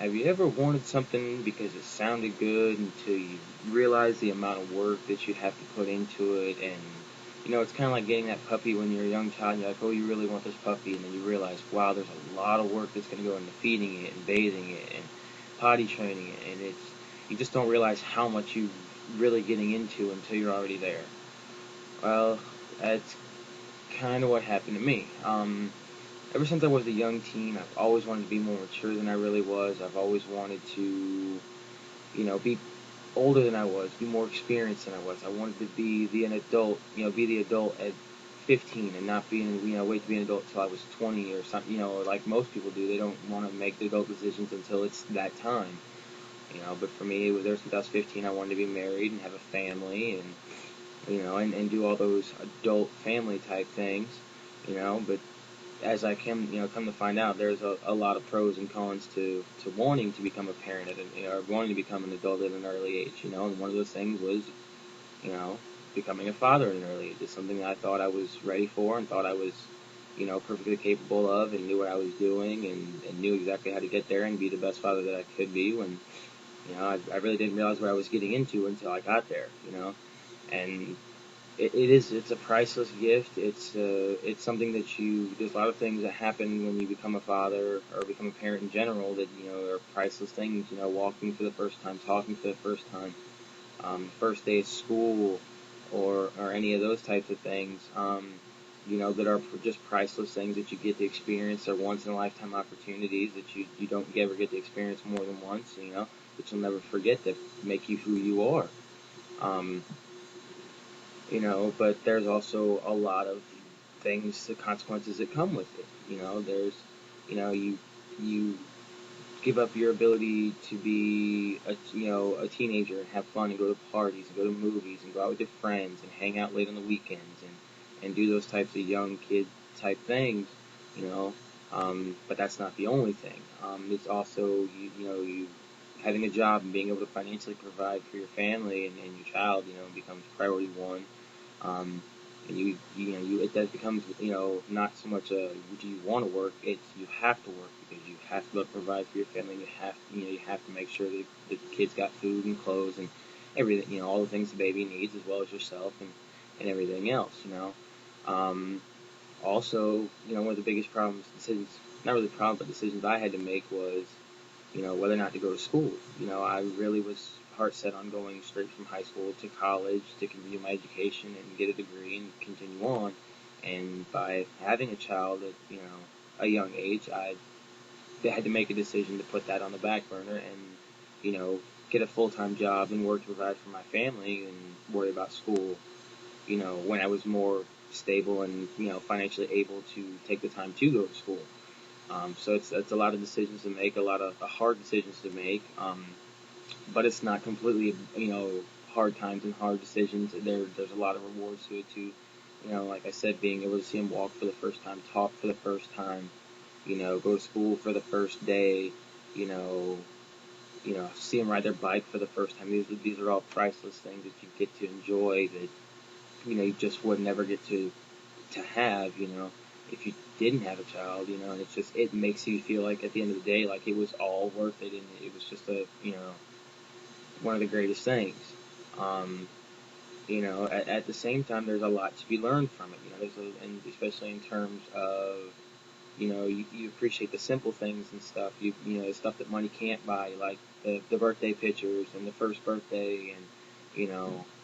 Have you ever wanted something because it sounded good until you realize the amount of work that you have to put into it? And, it's kind of like getting that puppy when you're a young child and you're like, oh, you really want this puppy? And then you realize, wow, there's a lot of work that's going to go into feeding it and bathing it and potty training it. And you just don't realize how much you're really getting into until you're already there. Well, that's kind of what happened to me. Ever since I was a young teen, I've always wanted to be more mature than I really was. I've always wanted to, be older than I was, be more experienced than I was. I wanted to be an adult, be the adult at 15 and not wait to be an adult until I was 20 or something, like most people do. They don't want to make the adult decisions until it's that time, but for me, it was there since I was 15. I wanted to be married and have a family and do all those adult family type things, but as I come to find out, there's a lot of pros and cons to wanting to become a parent or wanting to become an adult at an early age, and one of those things was, becoming a father at an early age. It's something that I thought I was ready for and thought I was, perfectly capable of and knew what I was doing and knew exactly how to get there and be the best father that I could be when, I really didn't realize what I was getting into until I got there, and it's a priceless gift. It's something that there's a lot of things that happen when you become a father or become a parent in general that, are priceless things, walking for the first time, talking for the first time, first day of school or any of those types of things, that are just priceless things that you get to experience. They're once in a lifetime opportunities that you don't ever get to experience more than once, that you'll never forget that make you who you are. Um, but there's also a lot of things, the consequences that come with it. There's, you give up your ability to be a teenager and have fun and go to parties and go to movies and go out with your friends and hang out late on the weekends and do those types of young kid type things, but that's not the only thing. It's also, you having a job and being able to financially provide for your family and your child, becomes priority one. Um, and it does becomes, not so much do you want to work, it's you have to work because you have to provide for your family. You have to make sure that the kids got food and clothes and everything, all the things the baby needs as well as yourself and everything else, Um, Also, one of the biggest decisions, not really problems, but decisions I had to make was, whether or not to go to school. I really was heart set on going straight from high school to college to continue my education and get a degree and continue on. And by having a child at, a young age, I had to make a decision to put that on the back burner and, get a full-time job and work to provide for my family and worry about school, when I was more stable and, financially able to take the time to go to school. So it's a lot of decisions to make, a lot of hard decisions to make. But it's not completely, hard times and hard decisions. There's a lot of rewards to it too. Like I said, being able to see them walk for the first time, talk for the first time, go to school for the first day, you know, see them ride their bike for the first time. These are all priceless things that you get to enjoy that, you just would never get to have, if you didn't have a child, and it makes you feel like at the end of the day, like it was all worth it and it was just one of the greatest things. Um, at the same time, there's a lot to be learned from it. And especially in terms of, you appreciate the simple things and stuff. The stuff that money can't buy, like the birthday pictures and the first birthday and,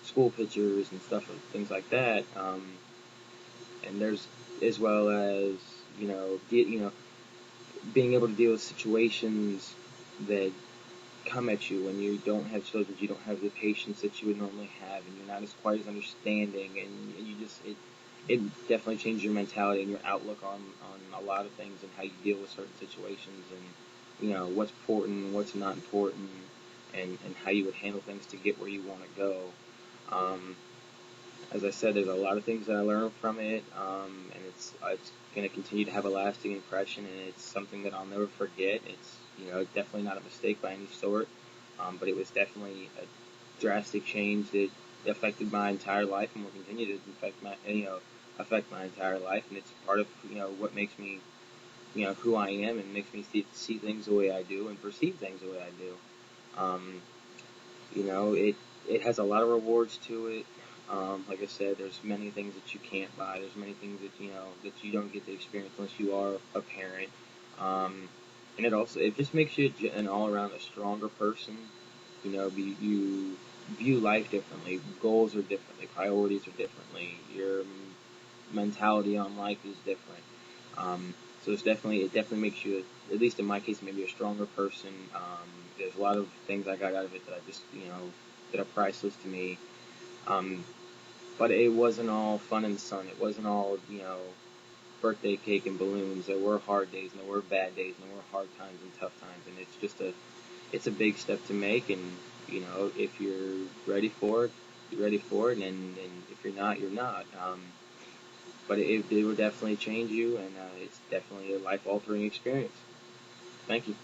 school pictures and stuff, things like that. And there's, as well as, being able to deal with situations that come at you when you don't have children, you don't have the patience that you would normally have, and you're not as quite as understanding, and you just it definitely changes your mentality and your outlook on a lot of things and how you deal with certain situations and what's important and what's not important and how you would handle things to get where you want to go. Um, as I said, there's a lot of things that I learned from it, and it's going to continue to have a lasting impression, and it's something that I'll never forget. It's definitely not a mistake by any sort, but it was definitely a drastic change that affected my entire life and will continue to affect my entire life, and it's part of what makes me who I am, and makes me see things the way I do and perceive things the way I do. Um, it has a lot of rewards to it. Like I said, there's many things that you can't buy. There's many things that you don't get to experience unless you are a parent. Um, and it just makes you an all around a stronger person. You view life differently. Goals are differently. Priorities are differently. Your mentality on life is different. Um, so it definitely makes you, at least in my case, maybe a stronger person. There's a lot of things I got out of it that I just, that are priceless to me. Um, but it wasn't all fun and sun. It wasn't all, birthday cake and balloons. There were hard days and there were bad days and there were hard times and tough times. And it's a big step to make. And, if you're ready for it, you're ready for it. And if you're not, you're not. But it will definitely change you, and it's definitely a life-altering experience. Thank you.